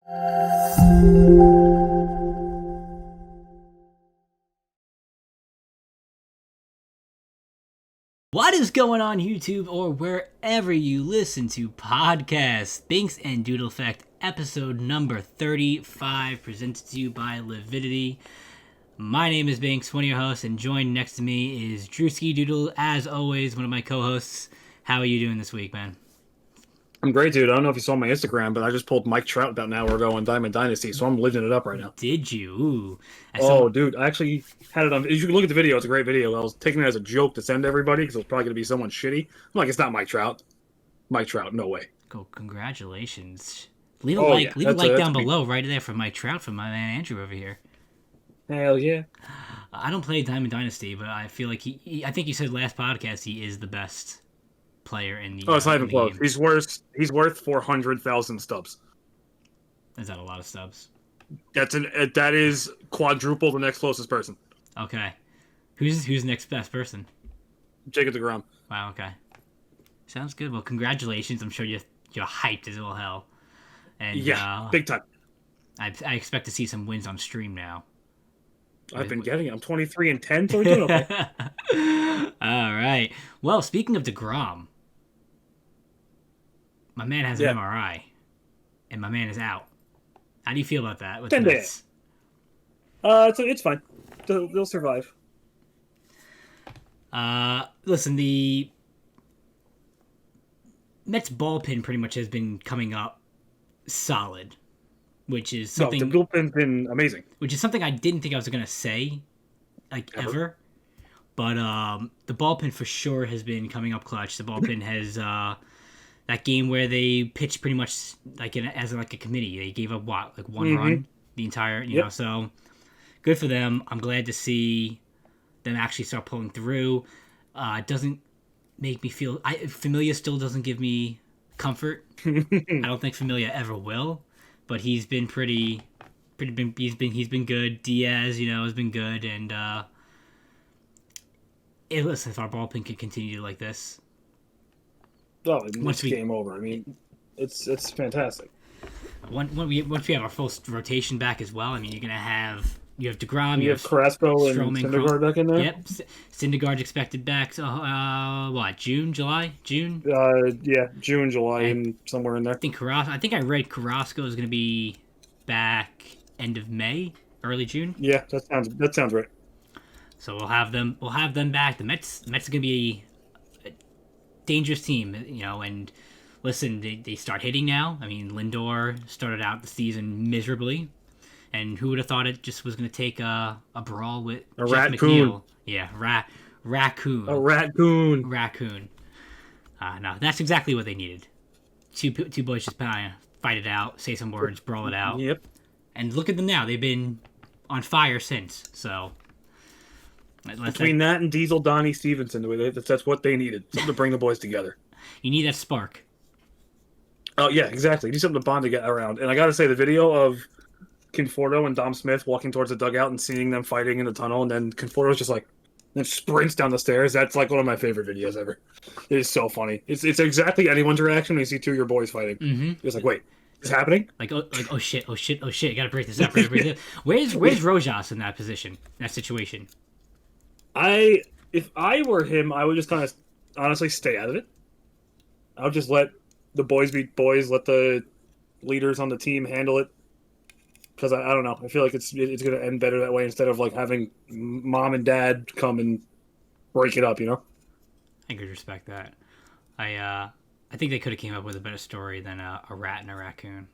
What is going on YouTube or wherever you listen to podcasts? Binkz and Doodle Effect, episode number 35, presented to you by Lividity. My name is Binkz, one of your hosts, and joined next to me is DrewskiDoodles, as always, one of my co-hosts. How are you doing this week, man? I'm great, dude. I don't know if you saw my Instagram, but I just pulled Mike Trout about an hour ago on Diamond Dynasty, so I'm living it up right now. Did you? Ooh. Dude, I actually had it on. You can look at the video. It's a great video. I was taking it as a joke to send to everybody because it was probably going to be someone shitty. I'm like, it's not Mike Trout. Mike Trout, no way. Go, congratulations. Leave a like down below right there for Mike Trout from my man Andrew over here. Hell yeah. I don't play Diamond Dynasty, but I feel like I think you said last podcast he is the best player in the. Oh, it's not even close. Game. He's worth 400,000 stubs. Is that a lot of stubs? That is quadruple the next closest person. Okay, who's the next best person? Jacob degrom. Wow. Okay, sounds good. Well, congratulations. I'm sure you're hyped as all hell. And yeah, big time. I expect to see some wins on stream now. I've been getting it. I'm 23-10, so we're doing okay. All right. Well, speaking of DeGrom, my man has an MRI, and my man is out. How do you feel about that? 10 days. It's fine. They'll survive. Listen, the Mets bullpen pretty much has been coming up solid, which is something. No, the bullpen's been amazing. Which is something I didn't think I was gonna say, ever. But the bullpen for sure has been coming up clutch. The bullpen has that game where they pitched pretty much as a committee. They gave up one run the entire, you know. So good for them. I'm glad to see them actually start pulling through. It doesn't make me feel. Familia still doesn't give me comfort. I don't think Familia ever will. But he's been he's been good. Diaz, has been good, and listen, if our bullpen can continue like this, it's game over. I mean, it's fantastic. Once we have our full rotation back as well, I mean, you have DeGrom, you have Carrasco and Stroman, Syndergaard back in there. Yep, Syndergaard's expected back. So, June? Yeah, June, July, and somewhere in there. I think I read Carrasco is going to be back end of May, early June. Yeah, that sounds right. So we'll have them back. The Mets are going to be a dangerous team, and listen, they start hitting now. I mean, Lindor started out the season miserably. And who would have thought it just was going to take a brawl with a Jeff raccoon? McNeil. Yeah, raccoon. A raccoon. Raccoon. No, that's exactly what they needed. Two boys just fight it out, say some words, brawl it out. Yep. And look at them now. They've been on fire since. So between that and Diesel, Donnie Stevenson, that's what they needed. Something to bring the boys together. You need that spark. Oh, yeah, exactly. You need something to bond to get around. And I got to say, the video of Conforto and Dom Smith walking towards the dugout and seeing them fighting in the tunnel, and then Conforto's just then sprints down the stairs. That's one of my favorite videos ever. It is so funny. It's exactly anyone's reaction when you see two of your boys fighting. Mm-hmm. It's wait, is it happening? Oh shit! Gotta break this up. Where's Rojas in that position, that situation? If I were him, I would just kind of honestly stay out of it. I would just let the boys be boys. Let the leaders on the team handle it. Because I don't know, I feel like it's going to end better that way instead of having mom and dad come and break it up, I could respect that. I think they could have came up with a better story than a rat and a raccoon.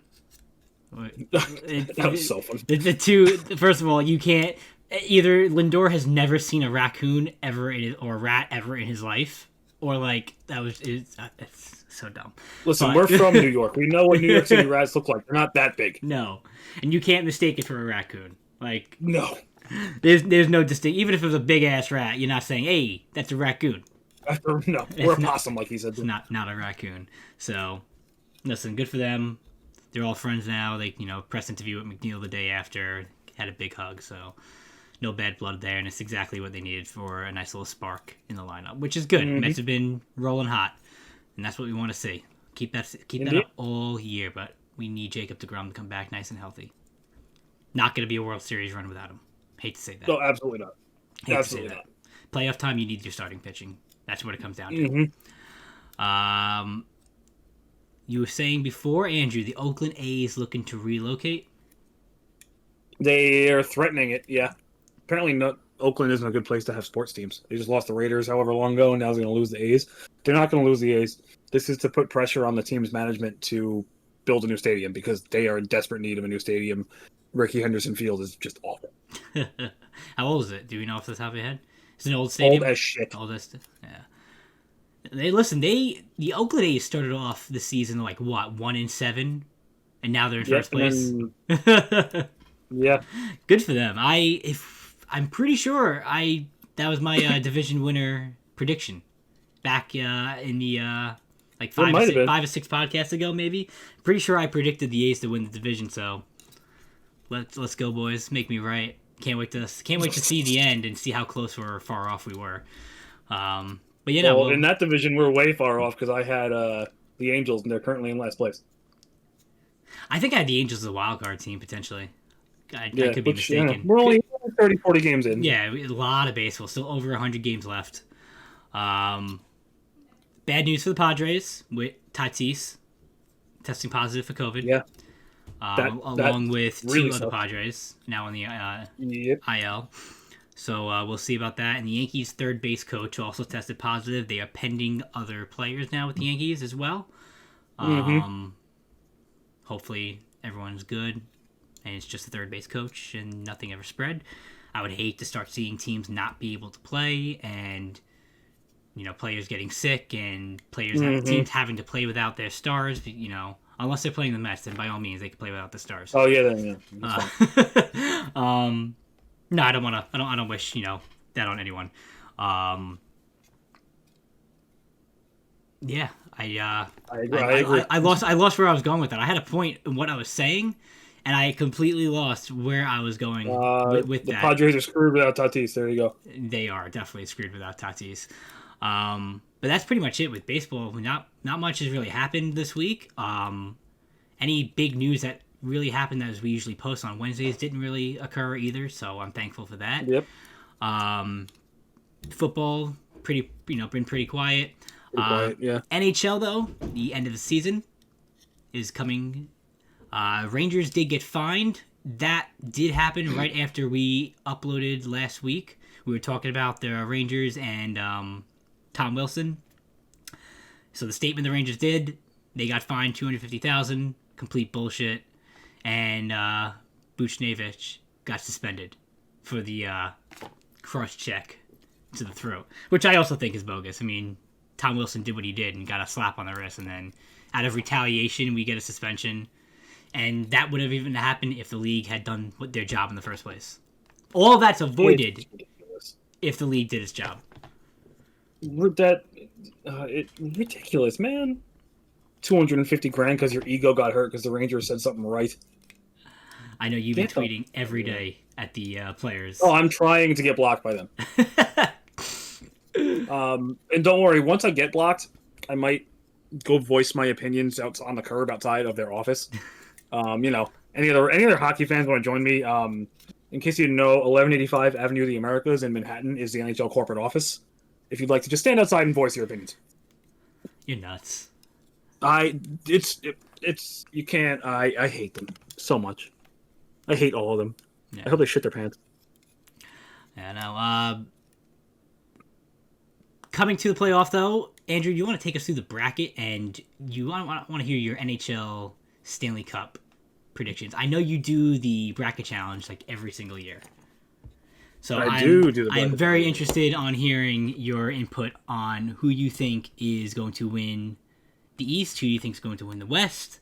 That was so funny. The two, first of all, you can't. Either Lindor has never seen a raccoon ever or a rat ever in his life, or it's so dumb. Listen, we're from New York. We know what New York City rats look like. They're not that big. No, and you can't mistake it for a raccoon. No. There's no distinct. Even if it was a big ass rat, you're not saying, "Hey, that's a raccoon." No, we're a possum, like he said. It's not a raccoon. So, listen, good for them. They're all friends now. They press interview with McNeil the day after, had a big hug. So, no bad blood there, and it's exactly what they needed for a nice little spark in the lineup, which is good. Mm-hmm. Mets have been rolling hot, and that's what we want to see. Keep that up all year. But We need Jacob DeGrom to come back nice and healthy. Not going to be a World Series run without him. Hate to say that. No, absolutely not. Hate Absolutely to say not. that. Playoff time, you need your starting pitching. That's what it comes down to. Mm-hmm. You were saying before, Andrew, the Oakland A's looking to relocate? They are threatening it, yeah. Apparently not. Oakland isn't a good place to have sports teams. They just lost the Raiders however long ago, and now they're going to lose the A's. They're not going to lose the A's. This is to put pressure on the team's management to build a new stadium because they are in desperate need of a new stadium. Rickey Henderson Field is just awful. How old is it? Do we know off the top of your head? It's an old stadium. Old as shit. Old as yeah. The Oakland A's started off the season like what 1-7, and now they're in first place. Yeah, good for them. I'm pretty sure that was my division winner prediction back in the like 5 or 6 podcasts ago, maybe. Pretty sure I predicted the A's to win the division. So let's go, boys. Make me right. Can't wait to see the end and see how close or far off we were. But yeah, well, in that division we're way far off because I had the Angels and they're currently in last place. I think I had the Angels as a wild card team potentially. I could be mistaken. Yeah, we're only 30, 40 games in. Yeah, a lot of baseball. Still over 100 games left. Bad news for the Padres with Tatis testing positive for COVID. Yeah. Along with really two other Padres now on the Yep. IL. So we'll see about that. And the Yankees' third base coach also tested positive. They are pending other players now with the Yankees as well. Hopefully everyone's good. And it's just the third base coach and nothing ever spread. I would hate to start seeing teams not be able to play and, players getting sick and teams having to play without their stars, unless they're playing the Mets, then by all means they can play without the stars. Oh yeah, then no, I don't want to. I don't wish that on anyone. Yeah, I agree. I lost where I was going with that. I had a point in what I was saying, and I completely lost where I was going with the that. The Padres are screwed without Tatis. There you go. They are definitely screwed without Tatis. But that's pretty much it with baseball. Not much has really happened this week. Any big news that really happened as we usually post on Wednesdays didn't really occur either, so I'm thankful for that. Yep. Football been pretty quiet. Yeah. NHL though, the end of the season is coming. Rangers did get fined. That did happen right after we uploaded last week. We were talking about the Rangers and Tom Wilson. So the statement the Rangers did, they got fined $250,000, complete bullshit, and Buchnevich got suspended for the cross check to the throat, which I also think is bogus. I mean, Tom Wilson did what he did and got a slap on the wrist, and then out of retaliation, we get a suspension. And that would have even happened if the league had done their job in the first place. All of that's avoided if the league did its job. Ridiculous, man. $250,000 because your ego got hurt because the Rangers said something right. I know you've been tweeting every day at the players. Oh, I'm trying to get blocked by them. And don't worry, once I get blocked, I might go voice my opinions out on the curb outside of their office. Any other hockey fans want to join me? In case you didn't know, 1185 Avenue of the Americas in Manhattan is the NHL corporate office. If you'd like to just stand outside and voice your opinions. You're nuts. You can't. I hate them so much. I hate all of them. Yeah. I hope they shit their pants. Yeah, no. Coming to the playoff, though, Andrew, you want to take us through the bracket, and you want to hear your NHL Stanley Cup predictions. I know you do the bracket challenge like every single year. So I'm very interested on hearing your input on who you think is going to win the East, who you think is going to win the West,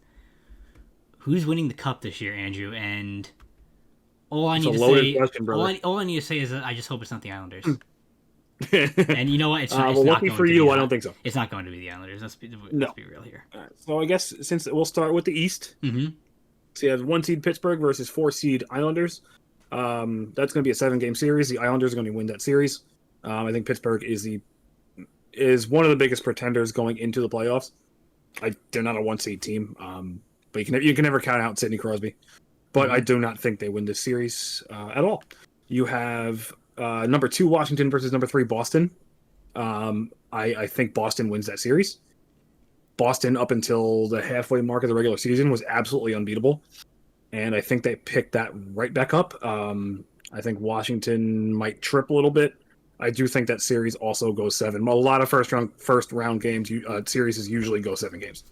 who's winning the Cup this year, Andrew, and all I need to say is that I just hope it's not the Islanders. And you know what? It's not lucky for you, I don't think so. It's not going to be the Islanders. Let's be real here. All right, so I guess since we'll start with the East. Mm-hmm. So you have 1 seed Pittsburgh versus 4 seed Islanders. That's going to be a 7-game series. The Islanders are going to win that series. I think Pittsburgh is one of the biggest pretenders going into the playoffs. They're not a 1 seed team. but you can never count out Sidney Crosby. But I do not think they win this series at all. You have number 2 Washington versus number 3 Boston. I think Boston wins that series. Boston, up until the halfway mark of the regular season, was absolutely unbeatable. And I think they picked that right back up. I think Washington might trip a little bit. I do think that series also goes 7. A lot of first round games, series usually go 7 games.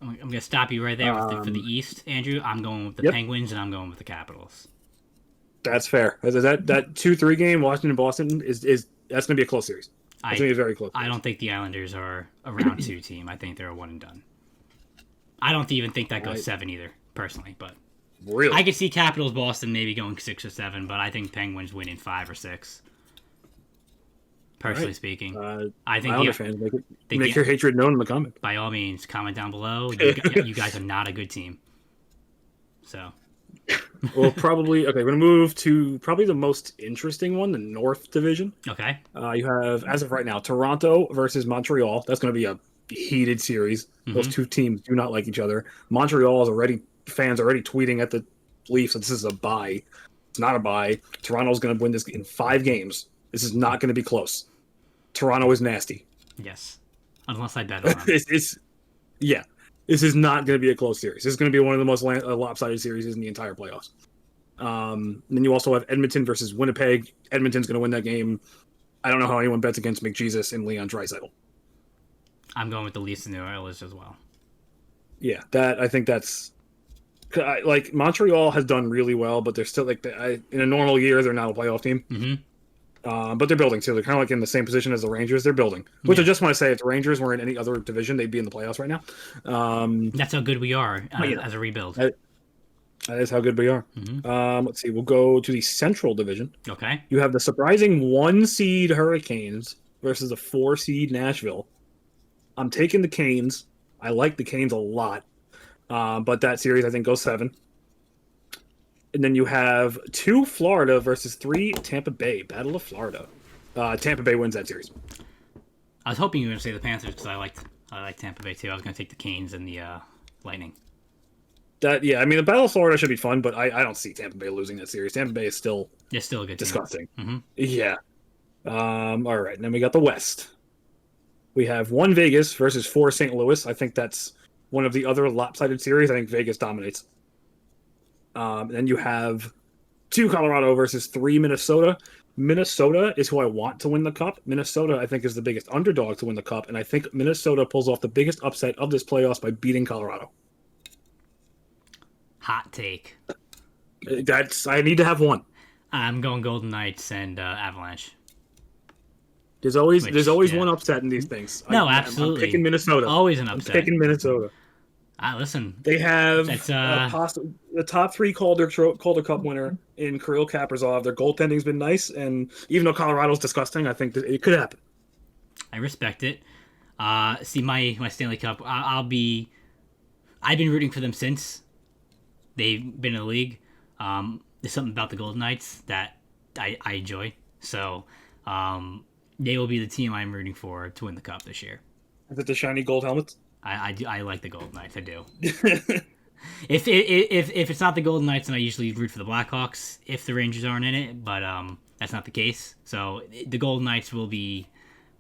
I'm going to stop you right there for the East, Andrew. I'm going with the Penguins, and I'm going with the Capitals. That's fair. That 2-3 game, Washington and Boston, is that's going to be a close series. It's going to be very close. I don't think the Islanders are a round 2 team. I think they're a one and done. I don't even think that goes 7 either, personally. But really, I could see Capitals, Boston maybe going 6 or 7, but I think Penguins winning 5 or 6. Personally speaking, I think Islander fans, make your hatred known in the comments. By all means, comment down below. You guys are not a good team. So, well, probably okay. We're gonna move to probably the most interesting one, the North Division. Okay. You have, as of right now, Toronto versus Montreal. That's going to be a heated series. Mm-hmm. Those two teams do not like each other. Montreal is fans are already tweeting at the Leafs that this is a bye. It's not a bye. Toronto's going to win this in 5 games. This is not going to be close. Toronto is nasty. Yes. Unless I bet on them. Yeah. This is not going to be a close series. This is going to be one of the most lopsided series in the entire playoffs. Then you also have Edmonton versus Winnipeg. Edmonton's going to win that game. I don't know how anyone bets against McJesus and Leon Draisaitl. I'm going with the Leafs and the Oilers as well. Yeah, I think that's like Montreal has done really well, but they're still in a normal year they're not a playoff team. Mm-hmm. But they're building too. They're kind of like in the same position as the Rangers. They're building, which I just want to say, if the Rangers were in any other division, they'd be in the playoffs right now. That's how good we are as a rebuild. That is how good we are. Mm-hmm. Let's see. We'll go to the Central Division. Okay. You have the surprising 1 seed Hurricanes versus the 4 seed Nashville. I'm taking the Canes. I like the Canes a lot. But that series, I think, goes 7. And then you have 2 Florida versus 3 Tampa Bay. Battle of Florida. Tampa Bay wins that series. I was hoping you were going to say the Panthers because I like Tampa Bay too. I was going to take the Canes and the Lightning. I mean, the Battle of Florida should be fun, but I don't see Tampa Bay losing that series. Tampa Bay is still a good disgusting. Mm-hmm. Yeah. All right. And then we got the West. We have 1 Vegas versus 4 St. Louis. I think that's one of the other lopsided series. I think Vegas dominates. Then you have 2 Colorado versus 3 Minnesota. Minnesota is who I want to win the Cup. Minnesota, I think, is the biggest underdog to win the Cup, and I think Minnesota pulls off the biggest upset of this playoffs by beating Colorado. Hot take. I need to have one. I'm going Golden Knights and Avalanche. There's always one upset in these things. Absolutely. I'm picking Minnesota. Always an upset. I'm picking Minnesota. Listen. They have the top 3 Calder Cup winner in Kirill Kaprizov. Their goaltending's been nice, and even though Colorado's disgusting, I think that it could happen. I respect it. See, my Stanley Cup, I've been rooting for them since they've been in the league. There's something about the Golden Knights that I enjoy. So they will be the team I'm rooting for to win the Cup this year. Is it the shiny gold helmets? I like the Golden Knights. I do. If it's not the Golden Knights, then I usually root for the Blackhawks if the Rangers aren't in it. But that's not the case. So the Golden Knights will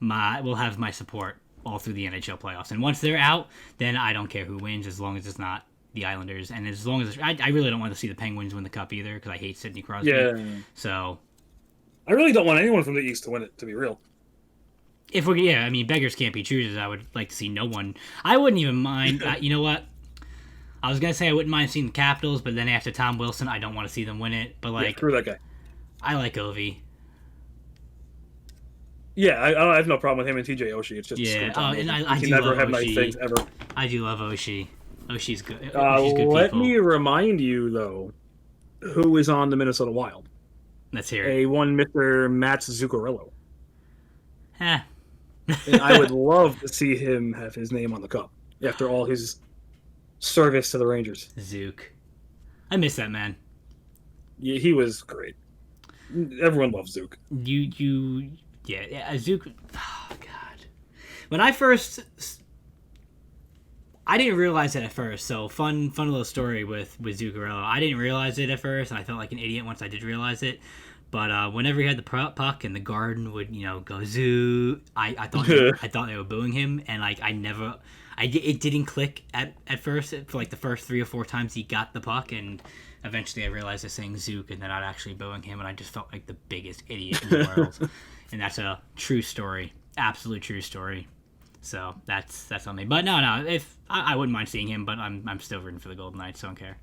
have my support all through the NHL playoffs. And once they're out, then I don't care who wins as long as it's not the Islanders. And as long as I really don't want to see the Penguins win the Cup either because I hate Sidney Crosby. Yeah. So I really don't want anyone from the East to win it, to be real. Beggars can't be choosers. I would like to see no one. I wouldn't even mind. You know what? I was going to say I wouldn't mind seeing the Capitals, but then after Tom Wilson, I don't want to see them win it. But, screw that guy. I like Ovi. Yeah, I have no problem with him and TJ Oshie. It's just and I do never love have Oshie. Nice things ever. I do love Oshie. Oshi's good. Let me remind you, though, who is on the Minnesota Wild. Let's hear it. One Mr. Matt Zuccarello. And I would love to see him have his name on the cup after all his service to the Rangers. Zook. I miss that man. Yeah, he was great. Everyone loves Zook. Zook. Oh, God. When I first I didn't realize it at first. So fun little story with Zuccarello. I didn't realize it at first, and I felt like an idiot once I did realize it. But whenever he had the puck and the garden would, go zoo, I thought they were booing him, and like it didn't click at first for like the first 3 or 4 times he got the puck, and eventually I realized they're saying Zook and they're not actually booing him, and I just felt like the biggest idiot in the world. And that's a true story, absolute true story. So that's on me. But no, if I wouldn't mind seeing him, but I'm still rooting for the Golden Knights, so I don't care.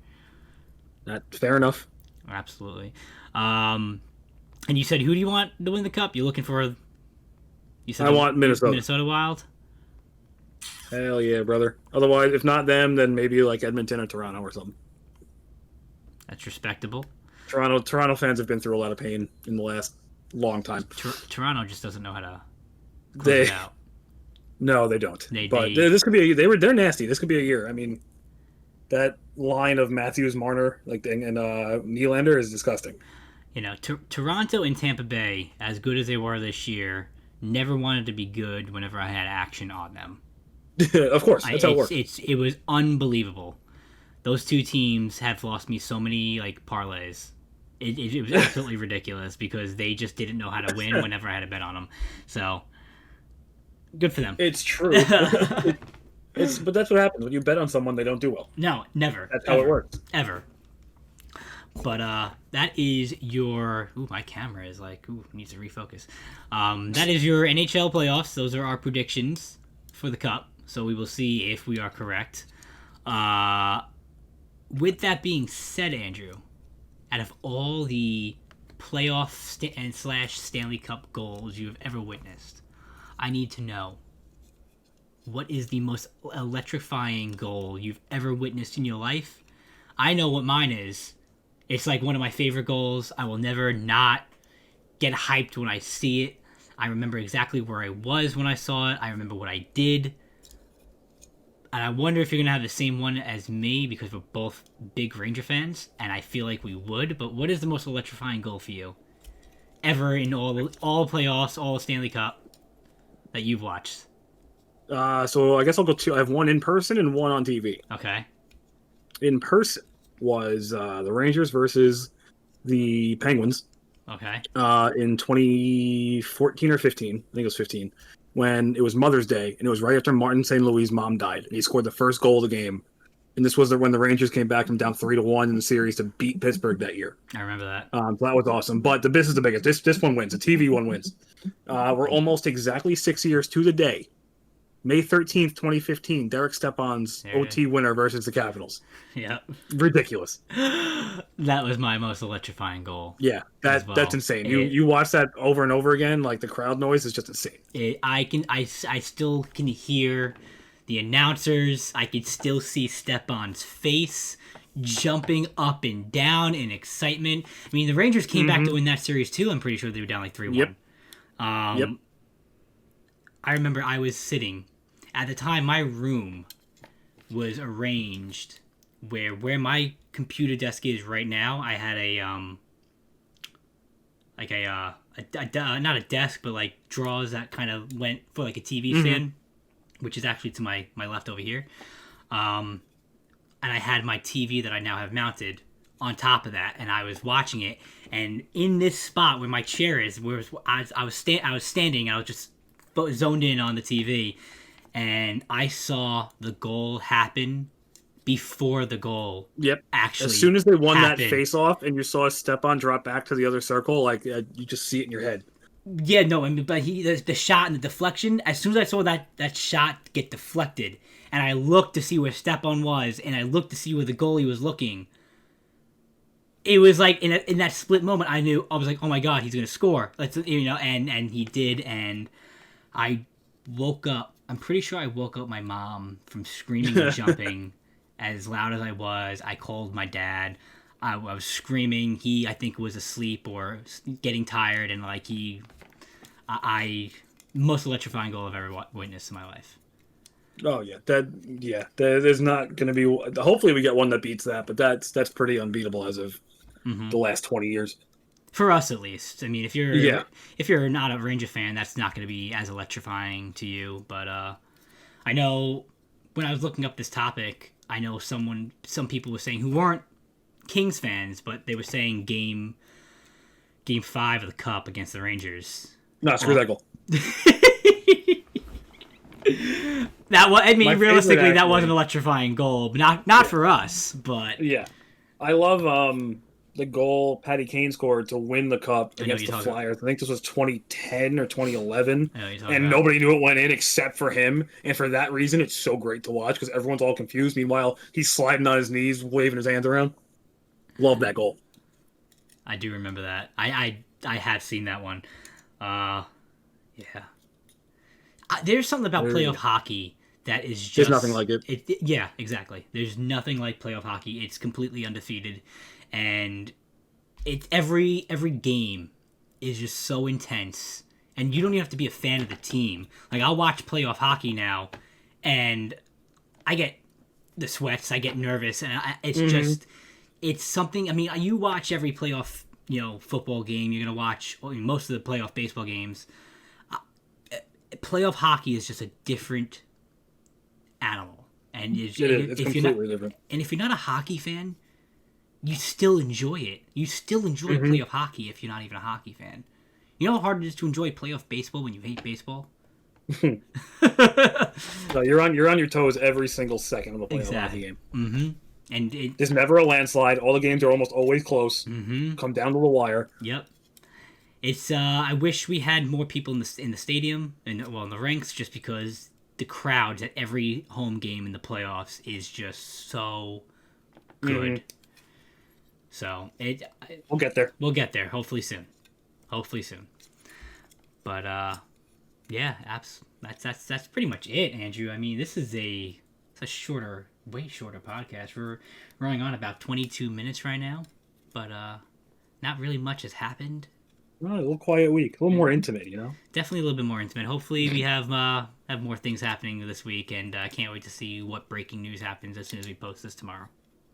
That's fair enough. Absolutely. And you said, who do you want to win the cup? You're looking for... I want Minnesota. Minnesota Wild? Hell yeah, brother. Otherwise, if not them, then maybe like Edmonton or Toronto or something. That's respectable. Toronto fans have been through a lot of pain in the last long time. Toronto just doesn't know how to close it out. No, they don't. This could be they're nasty. This could be a year. I mean, that line of Matthews, Marner, and Nylander is disgusting. Toronto and Tampa Bay, as good as they were this year, never wanted to be good whenever I had action on them. Of course, that's how it works. It was unbelievable. Those two teams have lost me so many parlays. It was absolutely ridiculous because they just didn't know how to win whenever I had a bet on them. So, good for them. It's true. But that's what happens when you bet on someone, they don't do well. No, never. That's how it works. Ever. But that is your... Ooh, my camera is needs to refocus. That is your NHL playoffs. Those are our predictions for the Cup. So we will see if we are correct. With that being said, Andrew, out of all the playoff and Stanley Cup goals you have ever witnessed, I need to know, what is the most electrifying goal you've ever witnessed in your life? I know what mine is. It's like one of my favorite goals. I will never not get hyped when I see it. I remember exactly where I was when I saw it. I remember what I did. And I wonder if you're going to have the same one as me because we're both big Ranger fans, and I feel like we would. But what is the most electrifying goal for you ever in all playoffs, all Stanley Cup that you've watched? So I guess I'll go 2. I have one in person and one on TV. Okay. In person was the Rangers versus the Penguins. Okay. In 2014 or 15, I think it was 15, when it was Mother's Day, and it was right after Martin St. Louis' mom died. And he scored the first goal of the game. And this was when the Rangers came back from down 3-1 in the series to beat Pittsburgh that year. I remember that. So that was awesome. But this is the biggest. This one wins. The TV one wins. We're almost exactly 6 years to the day. May 13th, 2015, Derek Stepan's OT winner versus the Capitals. Yep. Ridiculous. That was my most electrifying goal. Yeah, that's insane. You watch that over and over again, like the crowd noise is just insane. I still can hear the announcers. I could still see Stepan's face jumping up and down in excitement. I mean, the Rangers came back to win that series too. I'm pretty sure they were down 3-1. Yep. Yep. I remember I was sitting at the time. My room was arranged where my computer desk is right now. I had not a desk, but like drawers that kind of went for like a TV stand, which is actually to my left over here. And I had my TV that I now have mounted on top of that, and I was watching it. And in this spot where my chair is, where I was standing, I was just zoned in on the TV, and I saw the goal happen before the goal. Yep. Actually, as soon as they won happened. That face-off, and you saw Stepan drop back to the other circle, like you just see it in your head. Yeah, no, I mean, but the shot and the deflection. As soon as I saw that shot get deflected, and I looked to see where Stepan was, and I looked to see where the goalie was looking. It was like in that split moment, I was like, oh my god, he's gonna score. And he did, and I woke up. I'm pretty sure I woke up my mom from screaming and jumping as loud as I was. I called my dad. I was screaming. He, I think, was asleep or getting tired, and most electrifying goal I've ever witnessed in my life. Oh yeah, there's not going to be. Hopefully, we get one that beats that, but that's pretty unbeatable as of the last 20 years. For us, at least. I mean, if you're not a Ranger fan, that's not going to be as electrifying to you. But I know when I was looking up this topic, I know some people were saying who weren't Kings fans, but they were saying game 5 of the Cup against the Rangers. No, screw that goal. That was, I mean, My realistically, favorite, that was actually. an electrifying goal, but not for us. But Yeah, I love the goal Patty Kane scored to win the Cup I know against you're the talking- Flyers. I think this was 2010 or 2011, I know you're talking and about. nobody knew it went in except for him. And for that reason, it's so great to watch because everyone's all confused. Meanwhile, he's sliding on his knees, waving his hands around. Love that goal. I do remember that. I have seen that one. Yeah. There's something about playoff hockey that is just... There's nothing like it. Yeah, exactly. There's nothing like playoff hockey. It's completely undefeated. And every game is just so intense. And you don't even have to be a fan of the team. Like, I'll watch playoff hockey now, and I get the sweats, I get nervous, and it's just... It's something... I mean, you watch every playoff, football game. You're going to watch most of the playoff baseball games. Playoff hockey is just a different animal, and It's completely different. And if you're not a hockey fan, you still enjoy it. You still enjoy playoff hockey if you're not even a hockey fan. You know how hard it is to enjoy playoff baseball when you hate baseball. So you're on your toes every single second of the playoff hockey game. Mm-hmm. And There's never a landslide. All the games are almost always close. Come down to the wire. Yep. It's I wish we had more people in the stadium and in the ranks, just because the crowds at every home game in the playoffs is just so good. So We'll get there. We'll get there hopefully soon. But yeah, that's pretty much it, Andrew. I mean, this is a way shorter podcast. We're running on about 22 minutes right now, but not really much has happened. Oh, a little quiet week, a little more intimate, Definitely a little bit more intimate. Hopefully, we have more things happening this week, and I can't wait to see what breaking news happens as soon as we post this tomorrow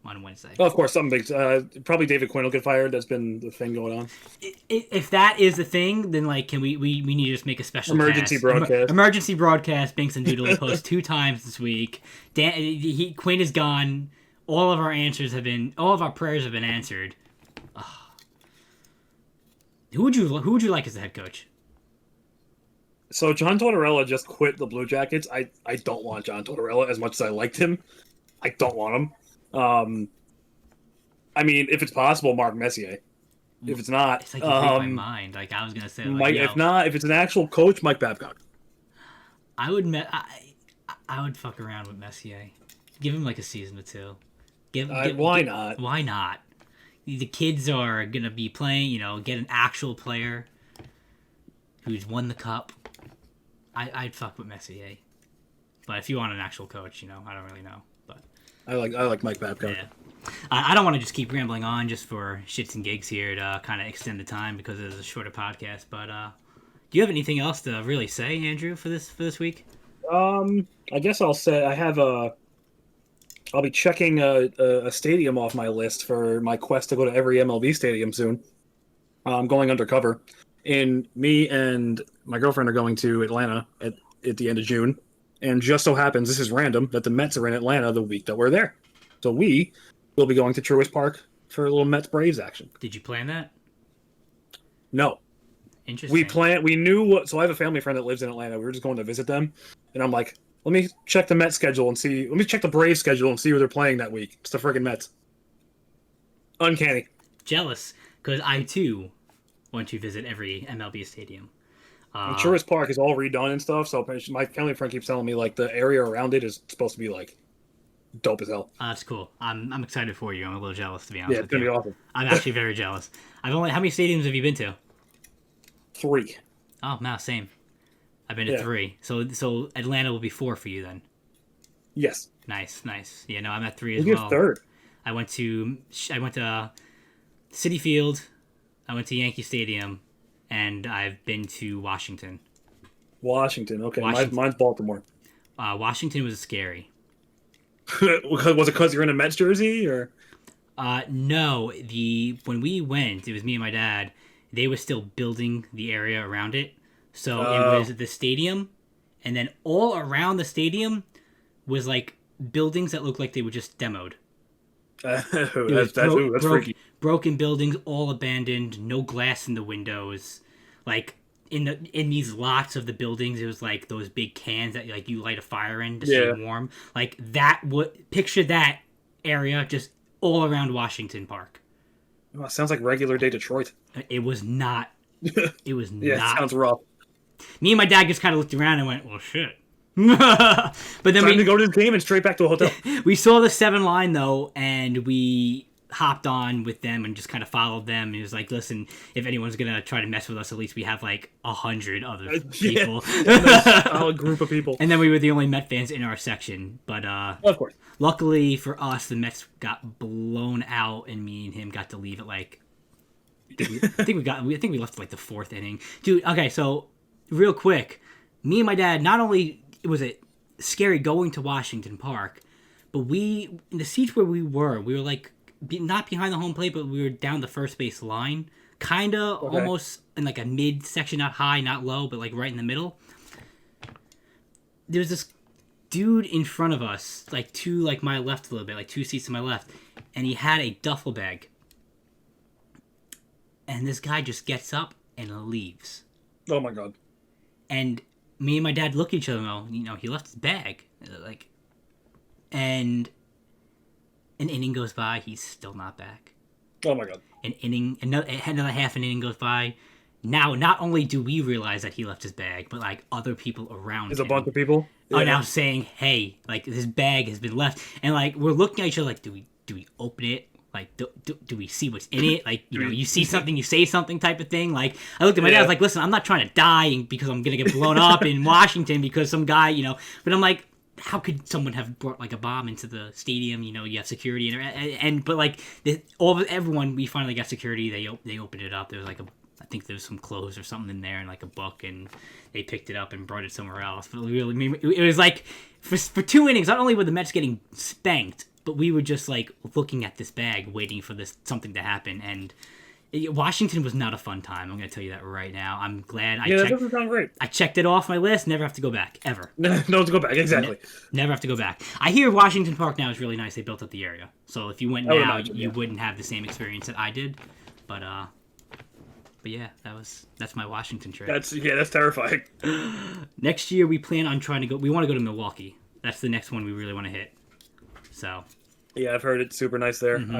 on Wednesday. Oh, of course, something big. Probably David Quinn will get fired. That's been the thing going on. If that is the thing, then can we need to just make a special Emergency broadcast. Emergency broadcast. Binkz and Doodle post 2 times this week. Quinn is gone. All of our prayers have been answered. Who would you like as the head coach? So John Tortorella just quit the Blue Jackets. I don't want John Tortorella as much as I liked him. I don't want him. I mean, if it's possible, Mark Messier. If it's not, It's like you read my mind. Like I was gonna say, if it's an actual coach, Mike Babcock. I would fuck around with Messier. Give him like a season or 2. Why not? Why not? The kids are gonna be playing. Get an actual player who's won the cup. I'd fuck with Messier. But if you want an actual coach, I don't really know. But I like Mike Babcock. Yeah. I don't want to just keep rambling on just for shits and gigs here to kind of extend the time because it is a shorter podcast. But do you have anything else to really say, Andrew, for this week? I guess I'll say I'll be checking a stadium off my list for my quest to go to every MLB stadium soon. I'm going undercover, and me and my girlfriend are going to Atlanta at the end of June. And just so happens, this is random, that the Mets are in Atlanta the week that we're there. So we will be going to Truist Park for a little Mets Braves action. Did you plan that? No. Interesting. We knew so I have a family friend that lives in Atlanta. We were just going to visit them. And I'm like, let me check the Mets schedule and see. Let me check the Braves schedule and see who they're playing that week. It's the friggin' Mets. Uncanny. Jealous, because I too want to visit every MLB stadium. Truist Park is all redone and stuff. So my family friend keeps telling me like the area around it is supposed to be like dope as hell. That's cool. I'm excited for you. I'm a little jealous, to be honest. Yeah, it's gonna be awesome. I'm actually very jealous. How many stadiums have you been to? 3. Oh, no, same. I've been to 3. So Atlanta will be 4 for you then. Yes. Nice. Yeah, no, I'm at 3 as You're well. 3rd. I went to Citi Field. I went to Yankee Stadium, and I've been to Washington. Okay. Washington. Mine's Baltimore. Washington was scary. Was it because you're in a Mets jersey, or? No. When we went, it was me and my dad. They were still building the area around it, so it was the stadium, and then all around the stadium was like buildings that looked like they were just demoed. That's freaky. Broken buildings, all abandoned, no glass in the windows. Like in these lots of the buildings, it was like those big cans that like you light a fire in to stay warm. Like that. Picture that area just all around Washington Park. Oh, sounds like regular day Detroit. It was not. It was Yeah, not. It sounds rough. Me and my dad just kind of looked around and went, "Well, shit." But then Time to go to the game and straight back to a hotel. We saw the 7 line though, and we hopped on with them and just kind of followed them. And it was like, listen, if anyone's gonna try to mess with us, at least we have like 100 other people. A group of people. And then we were the only Met fans in our section. But of course, luckily for us, the Mets got blown out, and me and him got to leave at like. I think we left like the 4th inning, dude. Okay, so real quick, me and my dad, not only was it scary going to Washington Park, but in the seats where we were like not behind the home plate, but we were down the first base line, kind of almost in like a mid section, not high, not low, but like right in the middle. There's this dude in front of us, like to like my left a little bit, like 2 seats to my left, and he had a duffel bag. And this guy just gets up and leaves. Oh my god. And me and my dad look at each other and go, he left his bag. Like, and an inning goes by, he's still not back. Oh my god. Another half an inning goes by. Now, not only do we realize that he left his bag, but like other people around There's a bunch of people are now saying, hey, like his bag has been left. And like we're looking at each other like, do we open it? Like, do we see what's in it? Like, you see something, you say something type of thing. Like, I looked at my dad, I was like, listen, I'm not trying to die because I'm going to get blown up in Washington because some guy, But I'm like, how could someone have brought, like, a bomb into the stadium? You have security. But, like, everyone, we finally got security. They opened it up. There was, like, I think there was some clothes or something in there and, like, a book. And they picked it up and brought it somewhere else. But really, it was, like, for 2 innings, not only were the Mets getting spanked, but we were just, like, looking at this bag, waiting for something to happen. And Washington was not a fun time. I'm going to tell you that right now. I'm glad that doesn't sound great. I checked it off my list. Never have to go back, ever. No to go back, exactly. Never have to go back. I hear Washington Park now is really nice. They built up the area. So if you went now, you wouldn't have the same experience that I did. But yeah, that's my Washington trip. That's terrifying. Next year, we plan on we want to go to Milwaukee. That's the next one we really want to hit. So, yeah, I've heard it's super nice there. Mm-hmm.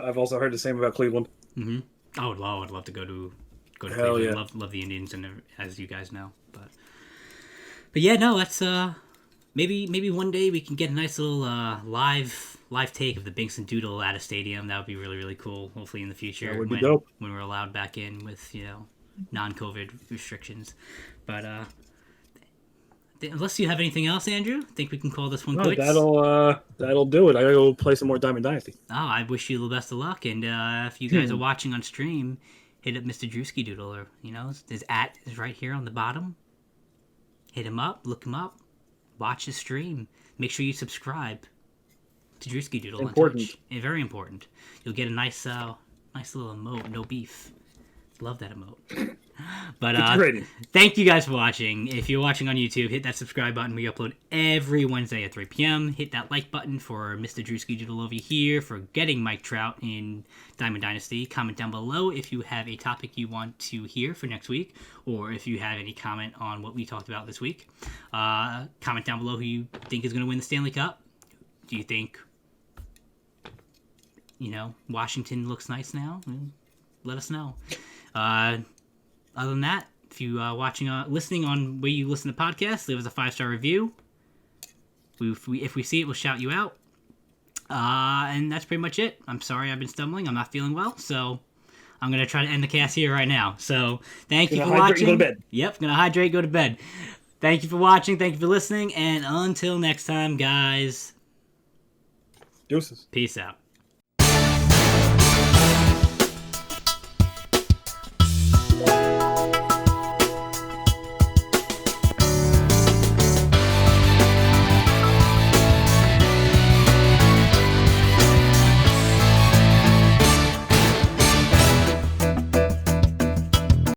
I've also heard the same about Cleveland. Mm-hmm. I would love to go to Hell Cleveland. Yeah. Love the Indians, and as you guys know, but yeah, no, that's maybe one day we can get a nice little live take of the Binkz and Doodle at a stadium. That would be really, really cool. Hopefully in the future, that would be dope. When we're allowed back in with non-COVID restrictions, but. Unless you have anything else, Andrew, I think we can call this one quits. That'll do it. I gotta go play some more Diamond Dynasty. Oh, I wish you the best of luck. And if you guys are watching on stream, hit up Mr. DrewskiDoodle, or his @ is right here on the bottom. Hit him up, look him up, watch his stream. Make sure you subscribe to DrewskiDoodle on Twitch. Very important. You'll get a nice little emote, no beef. Love that emote. But thank you guys for watching. If you're watching on YouTube, hit that subscribe button. We upload every Wednesday at 3 p.m. Hit that like button for Mr. DrewskiDoodle over here for getting Mike Trout in Diamond Dynasty. Comment down below if you have a topic you want to hear for next week, or if you have any comment on what we talked about this week. Comment down below who you think is going to win the Stanley Cup. Do you think, Washington looks nice now? Let us know. Other than that, if you are listening on where you listen to podcasts, leave us a 5-star review. If we see it, we'll shout you out. And that's pretty much it. I'm sorry I've been stumbling. I'm not feeling well, so I'm going to try to end the cast here right now. So thank you for watching. Go to bed. Yep, going to hydrate, go to bed. Thank you for watching. Thank you for listening. And until next time, guys. Deuces. Peace out.